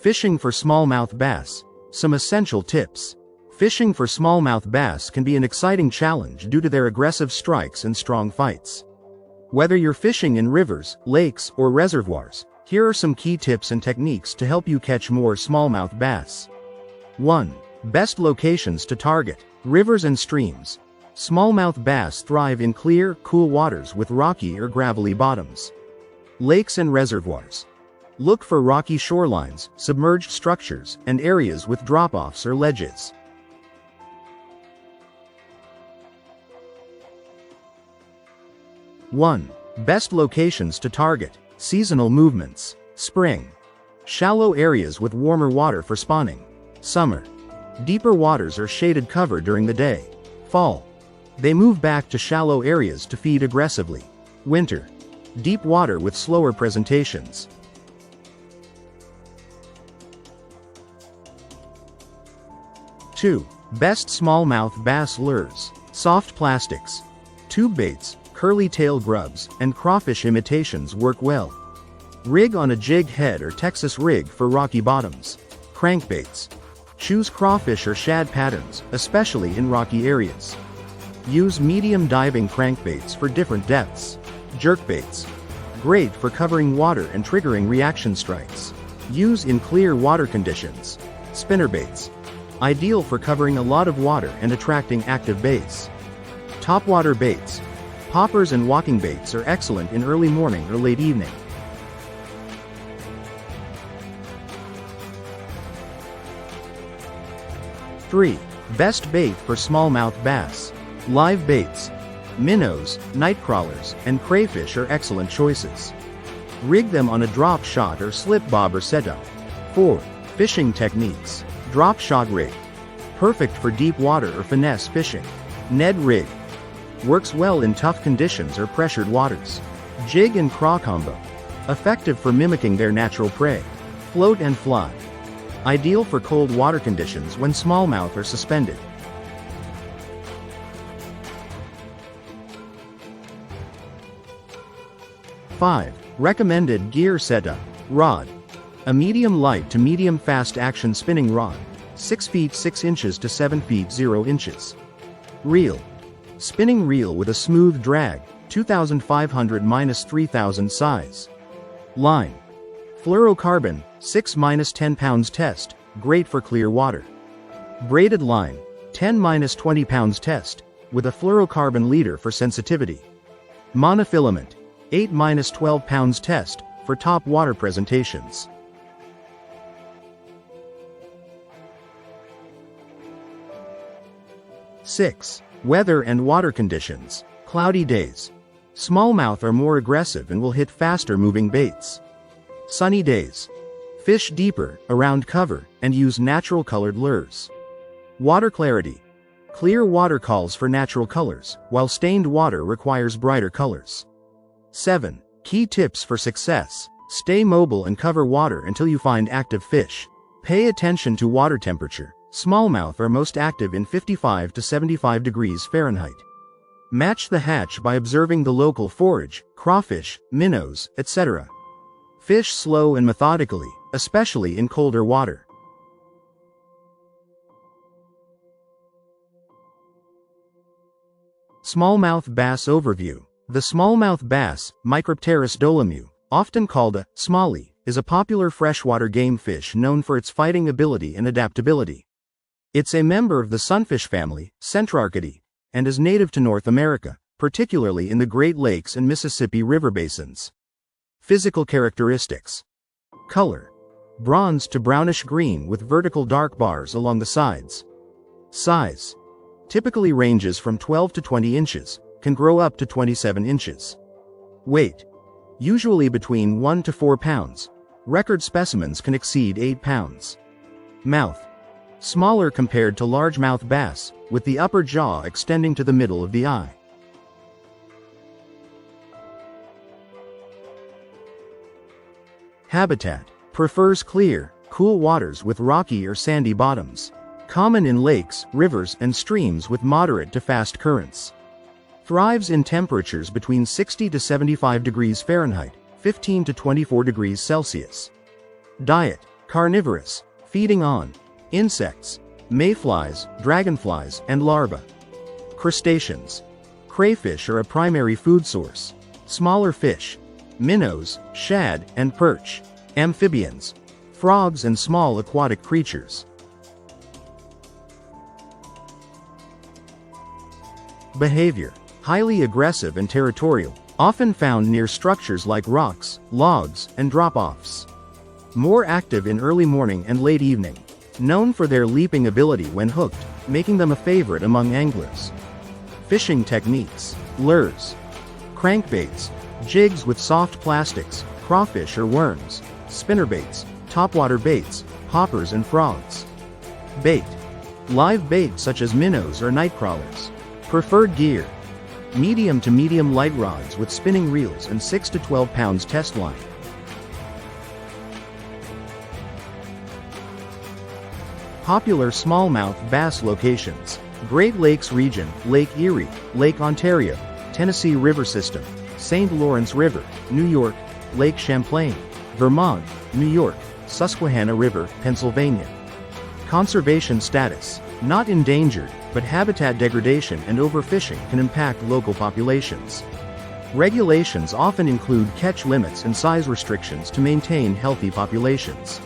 Fishing for smallmouth bass. Some essential tips. Fishing for smallmouth bass can be an exciting challenge due to their aggressive strikes and strong fights. Whether you're fishing in rivers, lakes, or reservoirs, here are some key tips and techniques to help you catch more smallmouth bass. 1. Best locations to target. Rivers and streams. Smallmouth bass thrive in clear, cool waters with rocky or gravelly bottoms. Lakes and reservoirs. Look for rocky shorelines, submerged structures, and areas with drop-offs or ledges. 1. Best locations to target. Seasonal movements. Spring. Shallow areas with warmer water for spawning. Summer. Deeper waters or shaded cover during the day. Fall. They move back to shallow areas to feed aggressively. Winter. Deep water with slower presentations. 2. Best smallmouth bass lures. Soft plastics. Tube baits, curly tail grubs, and crawfish imitations work well. Rig on a jig head or Texas rig for rocky bottoms. Crankbaits. Choose crawfish or shad patterns, especially in rocky areas. Use medium diving crankbaits for different depths. Jerkbaits. Great for covering water and triggering reaction strikes. Use in clear water conditions. Spinnerbaits. Ideal for covering a lot of water and attracting active bass. Topwater baits. Poppers and walking baits are excellent in early morning or late evening. 3. Best bait for smallmouth bass. Live baits. Minnows, nightcrawlers, and crayfish are excellent choices. Rig them on a drop shot or slip bobber setup. 4. Fishing techniques. Drop shot rig. Perfect for deep water or finesse fishing. Ned rig. Works well in tough conditions or pressured waters. Jig and craw combo. Effective for mimicking their natural prey. Float and fly. Ideal for cold water conditions when smallmouth are suspended. 5. Recommended gear setup. Rod. A medium light to medium fast action spinning rod. 6 feet 6 inches to 7 feet 0 inches. Reel. Spinning reel with a smooth drag, 2,500-3,000 size. Line. Fluorocarbon, 6-10 pounds test, great for clear water. Braided line, 10-20 pounds test, with a fluorocarbon leader for sensitivity. Monofilament, 8-12 pounds test, for top water presentations. Six. Weather and water conditions. Cloudy days. Smallmouth are more aggressive and will hit faster moving baits. Sunny days. Fish deeper, around cover, and use natural colored lures. Water clarity. Clear water calls for natural colors, while stained water requires brighter colors. 7. Key tips for success. Stay mobile and cover water until you find active fish. Pay attention to water temperature. Smallmouth are most active in 55 to 75 degrees Fahrenheit. Match the hatch by observing the local forage, crawfish, minnows, etc. Fish slow and methodically, especially in colder water. Smallmouth bass overview. The smallmouth bass, Micropterus dolomieu, often called a smallie, is a popular freshwater game fish known for its fighting ability and adaptability. It's a member of the sunfish family, Centrarchidae, and is native to North America, particularly in the Great Lakes and Mississippi River basins. Physical characteristics. Color. Bronze to brownish green with vertical dark bars along the sides. Size. Typically ranges from 12 to 20 inches, can grow up to 27 inches. Weight. Usually between 1 to 4 pounds. Record specimens can exceed 8 pounds. Mouth. Smaller compared to largemouth bass, with the upper jaw extending to the middle of the eye. Habitat. Prefers clear, cool waters with rocky or sandy bottoms. Common in lakes, rivers, and streams with moderate to fast currents. Thrives in temperatures between 60 to 75 degrees Fahrenheit, 15 to 24 degrees Celsius. Diet. Carnivorous, feeding on insects, mayflies, dragonflies, and larvae. Crustaceans. Crayfish are a primary food source. Smaller fish, minnows, shad, and perch. Amphibians. Frogs and small aquatic creatures. Behavior. Highly aggressive and territorial, often found near structures like rocks, logs, and drop-offs. More active in early morning and late evening. Known for their leaping ability when hooked, making them a favorite among anglers. Fishing techniques. Lures. Crankbaits. Jigs with soft plastics, crawfish or worms. Spinnerbaits. Topwater baits, hoppers and frogs. Bait. Live bait such as minnows or nightcrawlers. Preferred gear. Medium to medium light rods with spinning reels and 6 to 12 pounds test line. Popular smallmouth bass locations. Great Lakes region, Lake Erie, Lake Ontario, Tennessee River System, St. Lawrence River, New York, Lake Champlain, Vermont, New York, Susquehanna River, Pennsylvania. Conservation status. Not endangered, but habitat degradation and overfishing can impact local populations. Regulations often include catch limits and size restrictions to maintain healthy populations.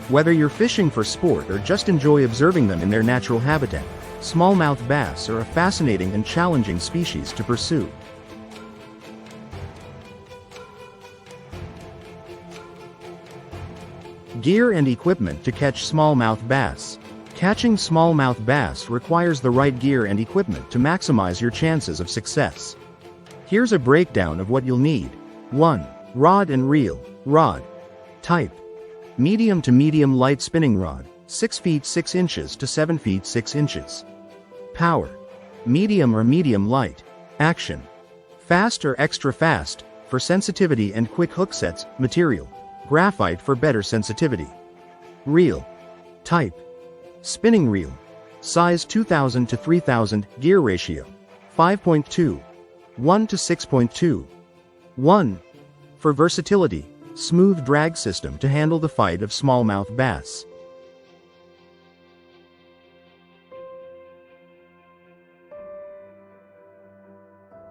Whether you're fishing for sport or just enjoy observing them in their natural habitat, smallmouth bass are a fascinating and challenging species to pursue. Gear and equipment to catch smallmouth bass. Catching smallmouth bass requires the right gear and equipment to maximize your chances of success. Here's a breakdown of what you'll need. 1. Rod and reel. Rod. Type. Medium to medium light spinning rod, 6 feet 6 inches to 7 feet 6 inches. Power. Medium or medium light. Action. Fast or extra fast, for sensitivity and quick hook sets. Material. Graphite for better sensitivity. Reel. Type. Spinning reel. Size 2000 to 3000. Gear ratio. 5.2. 1 to 6.2. 1. For versatility. Smooth drag system to handle the fight of smallmouth bass.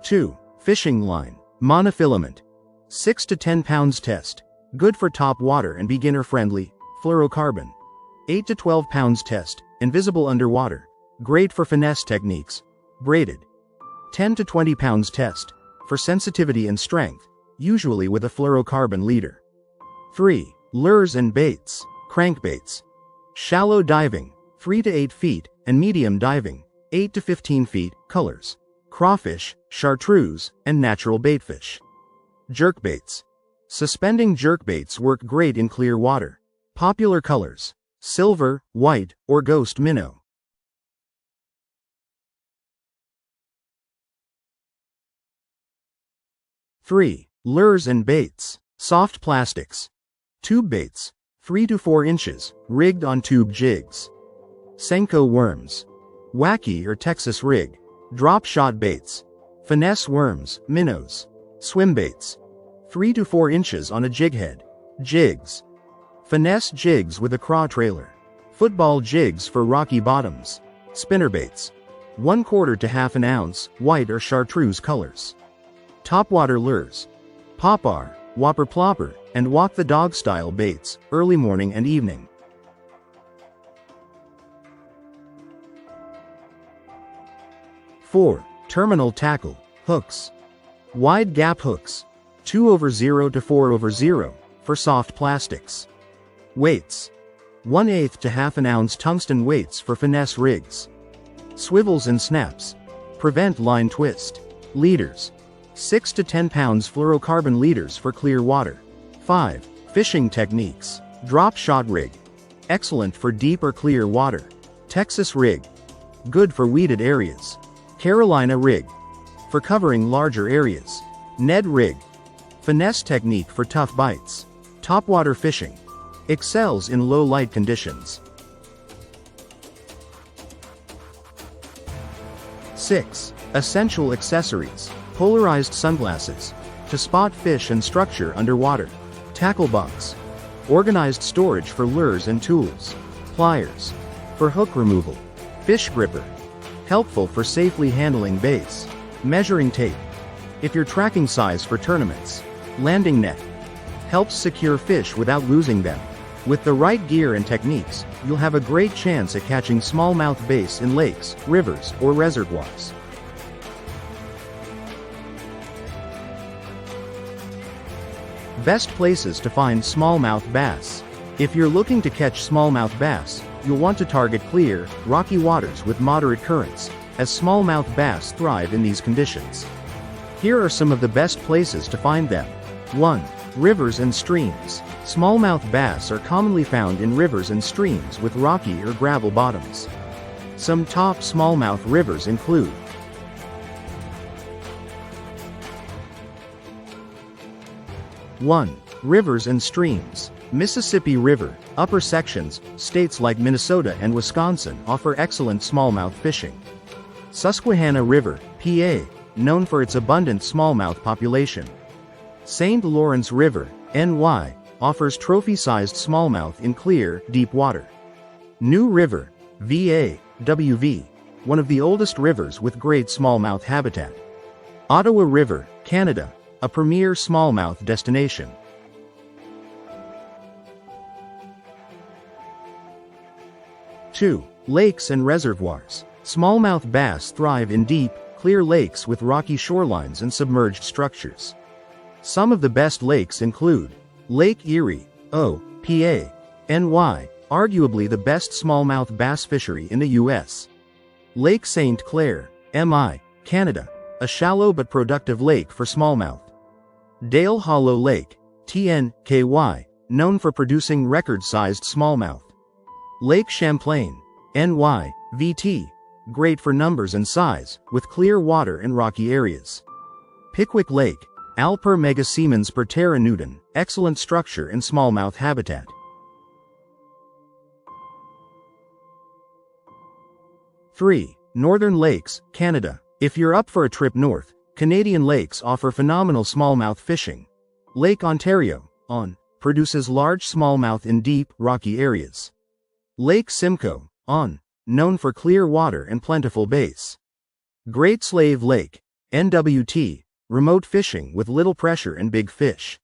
Two. Fishing line. Monofilament. 6 to 10 pounds test. Good for top water and beginner friendly. Fluorocarbon. 8 to 12 pounds test. Invisible underwater. Great for finesse techniques. Braided. 10 to 20 pounds test. For sensitivity and strength, usually with a fluorocarbon leader. 3. Lures and baits. Crankbaits. Shallow diving, 3 to 8 feet, and medium diving, 8 to 15 feet. Colors. Crawfish, chartreuse, and natural baitfish. Jerkbaits. Suspending jerkbaits work great in clear water. Popular colors. Silver, white, or ghost minnow. Three. Lures and baits. Soft plastics. Tube baits, 3 to 4 inches, rigged on tube jigs. Senko worms. Wacky or Texas rig. Drop shot baits. Finesse worms, minnows. Swim baits. 3 to 4 inches on a jig head. Jigs. Finesse jigs with a craw trailer. Football jigs for rocky bottoms. Spinnerbaits. 1/4 to half an ounce, white or chartreuse colors. Topwater lures. Popar, whopper plopper, and walk the dog style baits, early morning and evening. 4. Terminal tackle, hooks. Wide gap hooks. 2/0 to 4/0, for soft plastics. Weights. 1/8 to half an ounce tungsten weights for finesse rigs. Swivels and snaps. Prevent line twist. Leaders. 6 to 10 pounds fluorocarbon leaders for clear water. 5. Fishing techniques. Drop shot rig. Excellent for deep or clear water. Texas rig. Good for weeded areas. Carolina rig. For covering larger areas. Ned rig. Finesse technique for tough bites. Topwater fishing. Excels in low light conditions. 6. Essential accessories. Polarized sunglasses. To spot fish and structure underwater. Tackle box. Organized storage for lures and tools. Pliers. For hook removal. Fish gripper. Helpful for safely handling bass. Measuring tape. If you're tracking size for tournaments. Landing net. Helps secure fish without losing them. With the right gear and techniques, you'll have a great chance at catching smallmouth bass in lakes, rivers, or reservoirs. Best places to find smallmouth bass. If you're looking to catch smallmouth bass, you'll want to target clear, rocky waters with moderate currents, as smallmouth bass thrive in these conditions. Here are some of the best places to find them. 1. Rivers and streams. Smallmouth bass are commonly found in rivers and streams with rocky or gravel bottoms. Some top smallmouth rivers include 1. Rivers and streams. Mississippi River, upper sections, states like Minnesota and Wisconsin offer excellent smallmouth fishing. Susquehanna River, PA, known for its abundant smallmouth population. St. Lawrence River, NY, offers trophy-sized smallmouth in clear, deep water. New River, VA, WV, one of the oldest rivers with great smallmouth habitat. Ottawa River, Canada, a premier smallmouth destination. Two. Lakes and reservoirs. Smallmouth bass thrive in deep, clear lakes with rocky shorelines and submerged structures. Some of the best lakes include Lake Erie, PA, NY, arguably the best smallmouth bass fishery in the U.S. Lake St. Clair, MI, Canada, a shallow but productive lake for smallmouth. Dale Hollow Lake, TNKY, known for producing record-sized smallmouth. Lake Champlain, NY, VT, great for numbers and size, with clear water and rocky areas. Pickwick Lake, Alper Mega Siemens per Terra Newton, excellent structure and smallmouth habitat. 3. Northern Lakes, Canada. If you're up for a trip north, Canadian lakes offer phenomenal smallmouth fishing. Lake Ontario, produces large smallmouth in deep, rocky areas. Lake Simcoe, known for clear water and plentiful bass. Great Slave Lake, NWT, remote fishing with little pressure and big fish.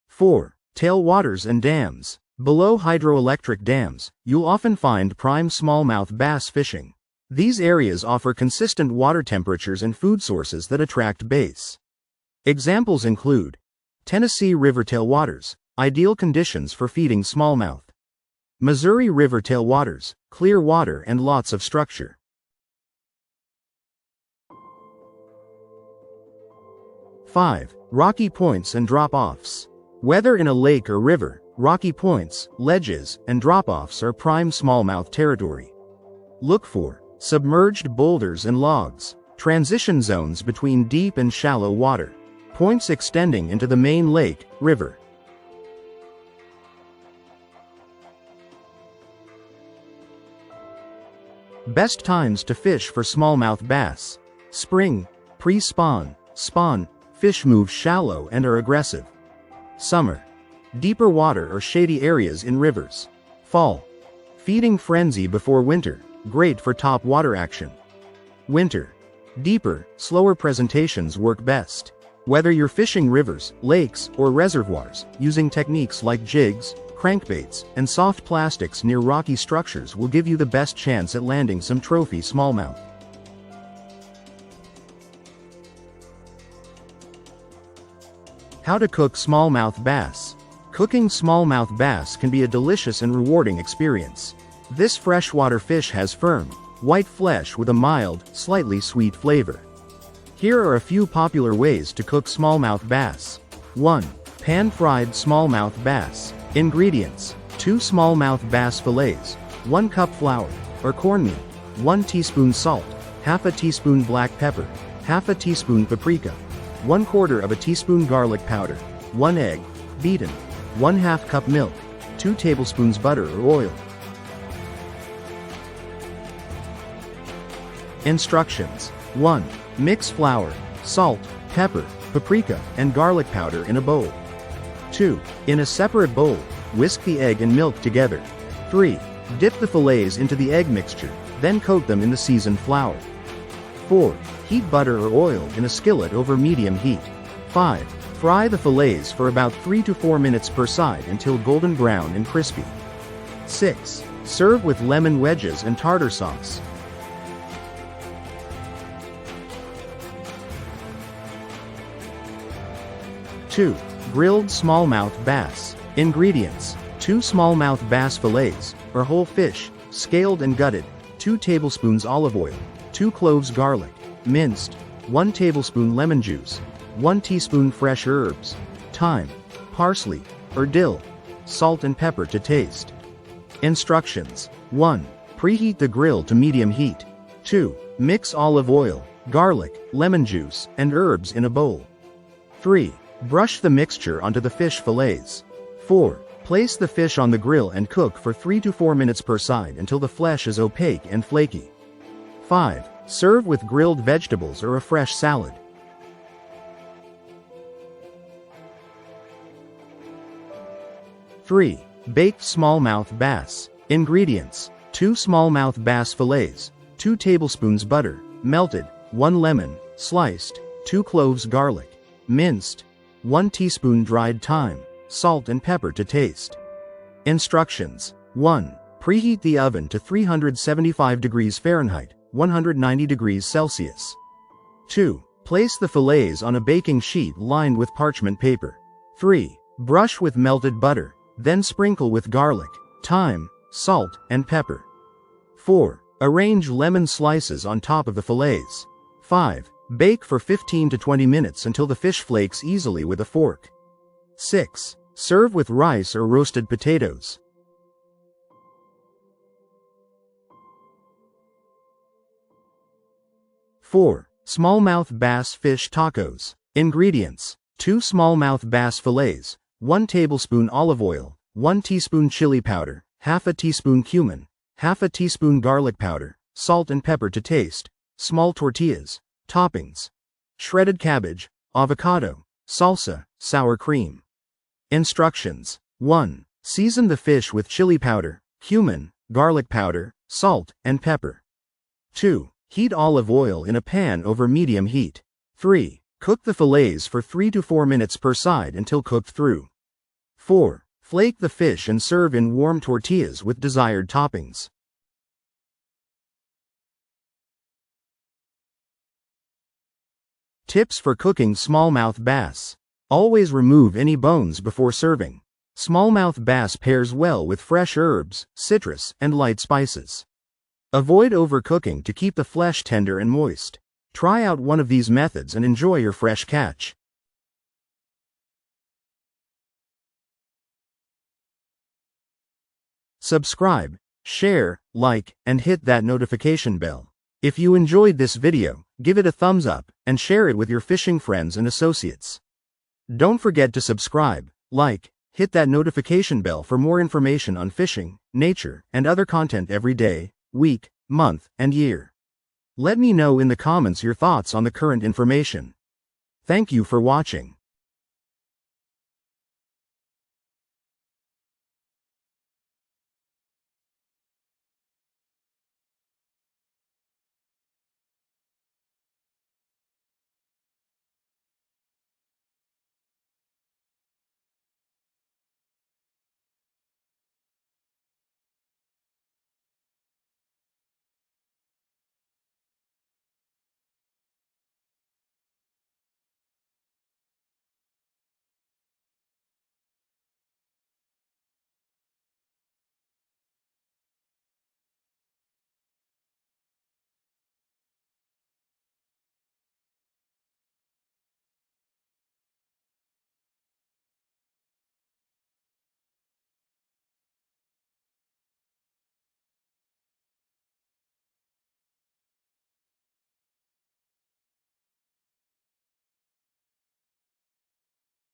4. Tailwaters and dams. Below hydroelectric dams, you'll often find prime smallmouth bass fishing. These areas offer consistent water temperatures and food sources that attract bass. Examples include Tennessee River tailwaters, ideal conditions for feeding smallmouth. Missouri River tailwaters, clear water and lots of structure. 5. Rocky points and drop-offs. Whether in a lake or river, rocky points, ledges, and drop-offs are prime smallmouth territory. Look for submerged boulders and logs, transition zones between deep and shallow water, points extending into the main lake, river. Best times to fish for smallmouth bass. Spring, pre-spawn, spawn, fish move shallow and are aggressive. Summer, deeper water or shady areas in rivers. Fall, feeding frenzy before winter, great for top water action. Winter, deeper, slower presentations work best. Whether you're fishing rivers, lakes, or reservoirs, using techniques like jigs, crankbaits, and soft plastics near rocky structures will give you the best chance at landing some trophy smallmouth. How to cook smallmouth bass. Cooking smallmouth bass can be a delicious and rewarding experience. This freshwater fish has firm, white flesh with a mild, slightly sweet flavor. Here are a few popular ways to cook smallmouth bass. 1. Pan-fried smallmouth bass. Ingredients: 2 smallmouth bass fillets, 1 cup flour, or cornmeal, 1 teaspoon salt, half a teaspoon black pepper, half a teaspoon paprika, 1/4 teaspoon garlic powder, 1 egg, beaten, 1/2 cup milk, 2 tablespoons butter or oil. Instructions. 1. Mix flour, salt, pepper, paprika, and garlic powder in a bowl. 2. In a separate bowl, Whisk the egg and milk together. 3. Dip the fillets into the egg mixture, then coat them in the seasoned flour. 4. Heat butter or oil in a skillet over medium heat. 5. Fry the fillets for about 3 to 4 minutes per side until golden brown and crispy. 6. Serve with lemon wedges and tartar sauce. Two. Grilled smallmouth bass. Ingredients: 2 smallmouth bass fillets, or whole fish, scaled and gutted, 2 tablespoons olive oil, 2 cloves garlic, minced, 1 tablespoon lemon juice, 1 teaspoon fresh herbs, thyme, parsley, or dill, salt and pepper to taste. Instructions: 1. Preheat the grill to medium heat. 2. Mix olive oil, garlic, lemon juice, and herbs in a bowl. 3. Brush the mixture onto the fish fillets. 4. Place the fish on the grill and cook for 3 to 4 minutes per side until the flesh is opaque and flaky. 5. Serve with grilled vegetables or a fresh salad. Three. Baked smallmouth bass. Ingredients: 2 smallmouth bass fillets, 2 tablespoons butter, melted, 1 lemon, sliced, 2 cloves garlic, minced, 1 teaspoon dried thyme, salt and pepper to taste. Instructions: 1. Preheat the oven to 375 degrees Fahrenheit, 190 degrees Celsius. 2. Place the fillets on a baking sheet lined with parchment paper. 3. Brush with melted butter, then sprinkle with garlic, thyme, salt, and pepper. 4. Arrange lemon slices on top of the fillets. 5. Bake for 15 to 20 minutes until the fish flakes easily with a fork. 6. Serve with rice or roasted potatoes. Four. Smallmouth bass fish tacos. Ingredients: 2 smallmouth bass fillets, 1 tablespoon olive oil, 1 teaspoon chili powder, half a teaspoon cumin, half a teaspoon garlic powder, salt and pepper to taste, small tortillas. Toppings: shredded cabbage, avocado, salsa, sour cream. Instructions: 1. Season the fish with chili powder, cumin, garlic powder, salt, and pepper. 2. Heat olive oil in a pan over medium heat. 3. Cook the fillets for 3 to 4 minutes per side until cooked through. 4. Flake the fish and serve in warm tortillas with desired toppings. Tips for cooking smallmouth bass. Always remove any bones before serving. Smallmouth bass pairs well with fresh herbs, citrus, and light spices. Avoid overcooking to keep the flesh tender and moist. Try out one of these methods and enjoy your fresh catch. Subscribe, share, like, and hit that notification bell. If you enjoyed this video, give it a thumbs up, and share it with your fishing friends and associates. Don't forget to subscribe, like, hit that notification bell for more information on fishing, nature, and other content every day, week, month, and year. Let me know in the comments your thoughts on the current information. Thank you for watching.